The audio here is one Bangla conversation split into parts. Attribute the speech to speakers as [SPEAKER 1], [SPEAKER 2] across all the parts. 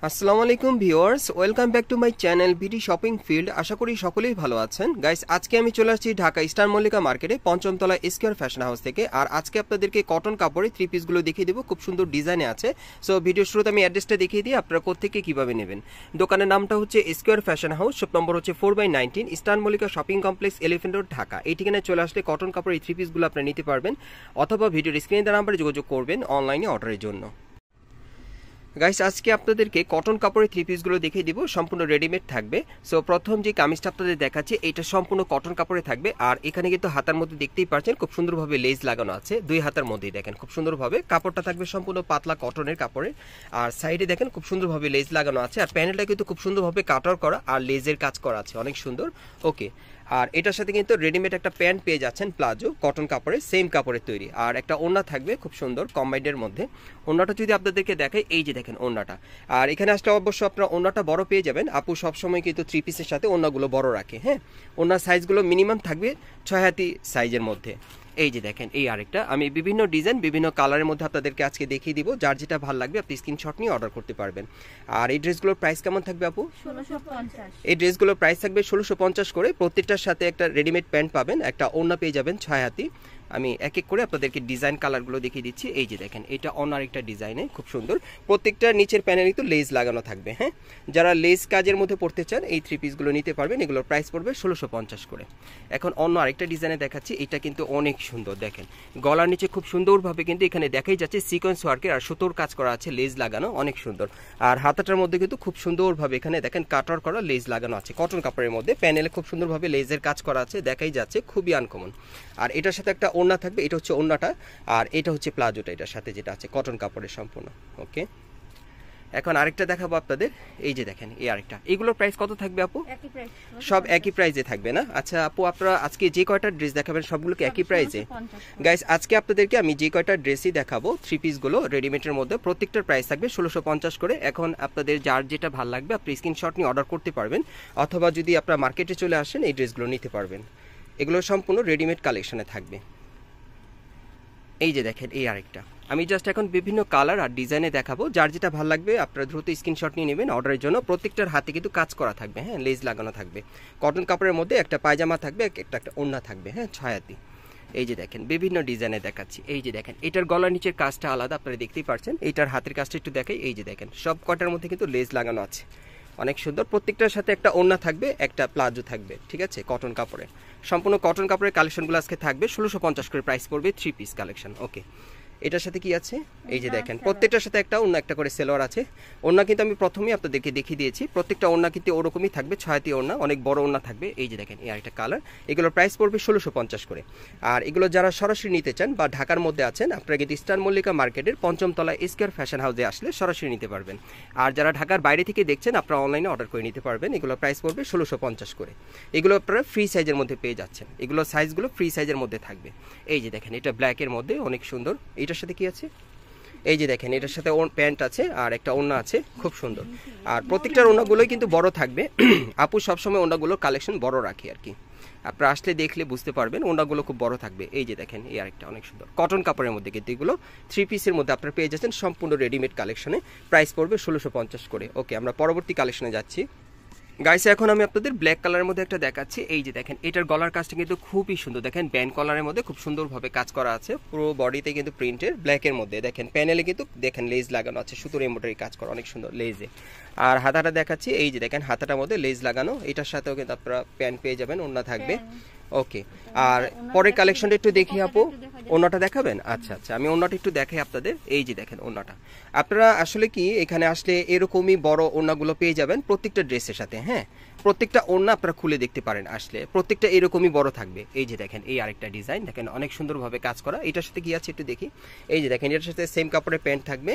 [SPEAKER 1] আসসালামু আলাইকুম viewers, welcome back to my channel BD shopping field. আশা করি সকলেই ভালো আছেন। গাইস, আজকে আমি চলে আসছি ঢাকা স্টার মল্লিকা মার্কেটে পঞ্চমতলা স্কয়ার ফ্যাশন হাউস থেকে। আর আজকে আপনাদেরকে কটন কাপড়ে থ্রি পিসগুলো দেখিয়ে দেবো, খুব সুন্দর ডিজাইনে আছে। সো ভিডিও শুরুতে আমি অ্যাড্রেসটা দেখিয়ে দিই আপনারা কোত্থেকে কীভাবে নেবেন। দোকানের নামটা হচ্ছে Square Fashion House, shop number হচ্ছে 4/19, Star Mallika Shopping Complex, Elephant Road, Dhaka. এই ঠিকানায় চলে আসলে কটন কাপড়ের এই থ্রি পিসগুলো আপনারা নিতে পারবেন, অথবা ভিডিওর স্ক্রিনে দেওয়া নাম্বারে যোগাযোগ করবেন অনলাইনে অর্ডারের জন্য। গাইস, আজকে আপনাদেরকে কটন কাপড়ের থ্রি পিসগুলো দেখিয়ে দিব, সম্পূর্ণ রেডিমেড থাকবে। সো প্রথম যে কামিজটা আপনাদের দেখাচ্ছি, এটা সম্পূর্ণ কটন কাপড়ে থাকবে। আর এখানে কিন্তু হাতার মধ্যে দেখতেই পাচ্ছেন খুব সুন্দরভাবে লেস লাগানো আছে, দুই হাতার মধ্যেই দেখেন খুব সুন্দরভাবে। কাপড়টা থাকবে সম্পূর্ণ পাতলা কটনের কাপড়ে, আর সাইডে দেখেন খুব সুন্দরভাবে লেস লাগানো আছে। আর প্যানেলটা কিন্তু খুব সুন্দরভাবে কাটার করা আর লেজের কাজ করা আছে, অনেক সুন্দর। ওকে, আর এটার সাথে কিন্তু রেডিমেড একটা প্যান্ট পেয়ে যাচ্ছেন, প্লাজো কটন কাপড়ের, সেম কাপড়ের তৈরি। আর একটা ওড়না থাকবে খুব সুন্দর কম্বাইন্ডের মধ্যে। ওড়নাটা যদি আপনাদেরকে দেখাই, এই যে দেখেন ওড়নাটা। আর এখানে আসলে অবশ্য আপনারা ওড়নাটা বড় পেয়ে যাবেন। আপু সবসময় কিন্তু থ্রি পিসের সাথে ওড়নাগুলো বড় রাখে। হ্যাঁ, ওড়নার সাইজগুলো মিনিমাম থাকবে 6 হাতি সাইজের মধ্যে। এই যে দেখেন, এই আরেকটা আমি বিভিন্ন ডিজাইন বিভিন্ন কালারের মধ্যে আপনাদেরকে আজকে দেখিয়ে দিব। যার যেটা ভালো লাগবে আপনি স্ক্রিনশট নিয়ে অর্ডার করতে পারবেন। আর এই ড্রেসগুলোর প্রাইস কেমন থাকবে আপু?
[SPEAKER 2] 1650।
[SPEAKER 1] এই ড্রেসগুলোর প্রাইস থাকবে 1650 করে। প্রত্যেকটার সাথে একটা রেডিমেড প্যান্ট পাবেন, একটা ওড়না পেয়ে যাবেন 6 হাতি। আমি এক এক করে আপনাদেরকে ডিজাইন কালারগুলো দেখিয়ে দিচ্ছি। এই যে দেখেন, এটা অনার একটা ডিজাইনে খুব সুন্দর। প্রত্যেকটা নিচের প্যানেলে কিন্তু লেস লাগানো থাকবে। হ্যাঁ, যারা লেস কাজের মধ্যে পড়তে চান এই থ্রি পিসগুলো নিতে পারবেন। এগুলোর প্রাইস পড়বে 1650 করে। এখন অন্য আরেকটা ডিজাইনে দেখাচ্ছি, এটা কিন্তু অনেক সুন্দর। দেখেন গলার নিচে খুব সুন্দরভাবে কিন্তু এখানে দেখাই যাচ্ছে সিকোয়েন্স ওয়ার্কের আর সুতোর কাজ করা আছে, লেস লাগানো, অনেক সুন্দর। আর হাতাটার মধ্যে কিন্তু খুব সুন্দরভাবে এখানে দেখেন কাটার করা লেস লাগানো আছে কটন কাপড়ের মধ্যে। প্যানেলে খুব সুন্দরভাবে লেজের কাজ করা আছে, দেখাই যাচ্ছে, খুবই আনকমন। আর এটার সাথে একটা ওড়না থাকবে, এটা হচ্ছে ওড়নাটা, আর এটা হচ্ছে প্লাজোটা এটার সাথে, যেটা আছে কটন কাপড়ের সম্পূর্ণ। ওকে, এখন আরেকটা দেখাবো আপনাদের। এই যে দেখেন, এই আরেকটা। এগুলোর প্রাইস কত থাকবে আপু? সব একই প্রাইসে থাকবে না? আচ্ছা আপু, আপনারা আজকে যে কয়টা ড্রেস দেখাবেন সবগুলোকে একই প্রাইসে? গাইস, আজকে আপনাদেরকে আমি যে কয়টা ড্রেসই দেখাবো থ্রি পিসগুলো রেডিমেডের মধ্যে, প্রত্যেকটার প্রাইস থাকবে 1650 করে। এখন আপনাদের যার যেটা ভালো লাগবে আপনি স্ক্রিনশট নিয়ে অর্ডার করতে পারবেন, অথবা যদি আপনারা মার্কেটে চলে আসেন এই ড্রেসগুলো নিতে পারবেন। এগুলো সম্পূর্ণ রেডিমেড কালেকশনে থাকবে। এই যে দেখেন, এই আরেকটা। আমি জাস্ট এখন বিভিন্ন কালার আর ডিজাইনে দেখাবো, যার যেটা ভালো লাগবে আপনারা দ্রুত স্ক্রিনশট নিয়ে নেবেন অর্ডারের জন্য। প্রত্যেকটার হাতে কিন্তু কাজ করা থাকবে। হ্যাঁ, লেস লাগানো থাকবে, কটন কাপড়ের মধ্যে একটা পায়জামা থাকবে, একটা ওড়না থাকবে। হ্যাঁ, 6 হাতি। এই যে দেখেন বিভিন্ন ডিজাইনে দেখাচ্ছি। এই যে দেখেন, এটার গলার নিচের কাজটা আলাদা, আপনারা দেখতেই পাচ্ছেন। এইটার হাতের কাজটা একটু দেখাই। এই যে দেখেন, সব কটার মধ্যে কিন্তু লেস লাগানো আছে, অনেক সুন্দর। প্রত্যেকটার সাথে একটা ওড়না থাকবে, একটা প্লাজো থাকবে, ঠিক আছে, কটন কাপড়ে। সম্পূর্ণ কটন কাপড়ের কালেকশনগুলো আজকে থাকবে 1650 করে প্রাইস পড়বে, থ্রি পিস কালেকশন। ওকে, এটার সাথে কি আছে? এই যে দেখেন, প্রত্যেকটার সাথে একটা ওড়না, একটা করে সেলোয়ার আছে। ওড়না কিন্তু আমি প্রথমেই আপনাদেরকে দেখিয়ে দিয়েছি, প্রত্যেকটা ওড়না কিন্তু ওরকমই থাকবে, 6 হাতি ওড়না, অনেক বড় ওড়না থাকবে। এই যে দেখেন, এই আরেকটা কালার। এগুলোর প্রাইস পড়বে 1650 করে। আর এগুলো যারা সরাসরি নিতে চান বা ঢাকার মধ্যে আছেন, আপনারা কিন্তু স্টার মল্লিকা মার্কেটের পঞ্চমতলা স্কয়ার ফ্যাশন হাউসে আসলে সরাসরি নিতে পারবেন। আর যারা ঢাকার বাইরে থেকে দেখছেন, আপনারা অনলাইনে অর্ডার করে নিতে পারবেন। এগুলোর প্রাইস পড়বে 1650 করে। এগুলো আপনারা ফ্রি সাইজের মধ্যে পেয়ে যাচ্ছেন, এগুলো সাইজগুলো ফ্রি সাইজের মধ্যে থাকবে। এই যে দেখেন, এটা ব্ল্যাকের মধ্যে অনেক সুন্দর। এটার সাথে কি আছে? এই যে দেখেন, এটার সাথে প্যান্ট আছে আর একটা ওড়না আছে, খুব সুন্দর। আর প্রত্যেকটার ওড়নাগুলোই কিন্তু বড় থাকবে। আপু সবসময় ওড়নাগুলোর কালেকশন বড় রাখি আর কি, আপনারা আসলে দেখলে বুঝতে পারবেন, ওড়নাগুলো খুব বড় থাকবে। এই যে দেখেন, এই আরেকটা অনেক সুন্দর কটন কাপড়ের মধ্যে, কিন্তু এগুলো থ্রি পিসের মধ্যে আপনারা পেয়ে যাচ্ছেন সম্পূর্ণ রেডিমেড কালেকশনে। প্রাইস পড়বে 1650 করে। ওকে, আমরা পরবর্তী কালেকশনে যাচ্ছি। গাইস, এখন আমি আপনাদের ব্ল্যাক কালারের মধ্যে একটা দেখাচ্ছি। এই যে দেখেন, এটার গলার কাজটা কিন্তু খুবই সুন্দর। দেখেন ব্যান্ড কলারের মধ্যে খুব সুন্দরভাবে কাজ করা আছে, পুরো বডিতে কিন্তু প্রিন্টের ব্ল্যাকের মধ্যে। দেখেন প্যানেলে কিন্তু দেখেন লেজ লাগানো আছে, সুতোর এমব্রয়ডারি কাজ করা, অনেক সুন্দর লেজে। আর হাতাটা দেখাচ্ছি, এই যে দেখেন হাতাটার মধ্যে লেজ লাগানো। এটার সাথেও কিন্তু আপনারা প্যান্ট পেয়ে যাবেন, ওড়না থাকবে। ওকে, আর পরের কালেকশনটা একটু দেখি আপু। ওড়নাটা দেখাবেন? আচ্ছা আচ্ছা, আমি ওড়নাটা একটু দেখাই আপনাদের। এই যে দেখেন ওড়নাটা, আপনারা আসলে কি এখানে আসলে এরকমই বড় ওড়নাগুলো পেয়ে যাবেন প্রত্যেকটা ড্রেসের সাথে। হ্যাঁ, প্রত্যেকটা ওড়না আপনারা খুলে দেখতে পারেন, আসলে প্রত্যেকটা এরকমই বড় থাকবে। এই যে দেখেন, এই আরেকটা ডিজাইন দেখেন, অনেক সুন্দরভাবে কাজ করা। এটার সাথে কি আছে একটু দেখি। এই যে দেখেন, এটার সাথে সেম কাপড়ের প্যান্ট থাকবে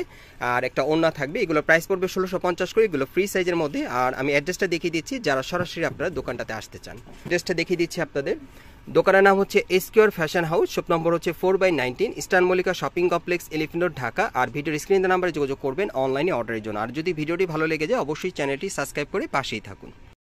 [SPEAKER 1] আর একটা ওড়না থাকবে। এগুলো প্রাইস পড়বে 1650 করে, এগুলো ফ্রি সাইজের মধ্যে। আর আমি অ্যাড্রেসটা দেখিয়ে দিচ্ছি, যারা সরাসরি আপনারা দোকানটাতে আসতে চান। অ্যাড্রেসটা দেখিয়ে দিচ্ছি আপনাদের। দোকানের নাম হচ্ছে Square Fashion House, shop number হচ্ছে 4/19, Star Mallika Shopping Complex, Elephant Road, Dhaka. আর ভিডিওর স্ক্রিনের নাম্বারে যোগাযোগ করবেন অনলাইনে অর্ডারের জন্য। আর যদি ভিডিওটি ভালো লেগে যায় অবশ্যই চ্যানেলটি সাবস্ক্রাইব করে পাশেই থাকুন।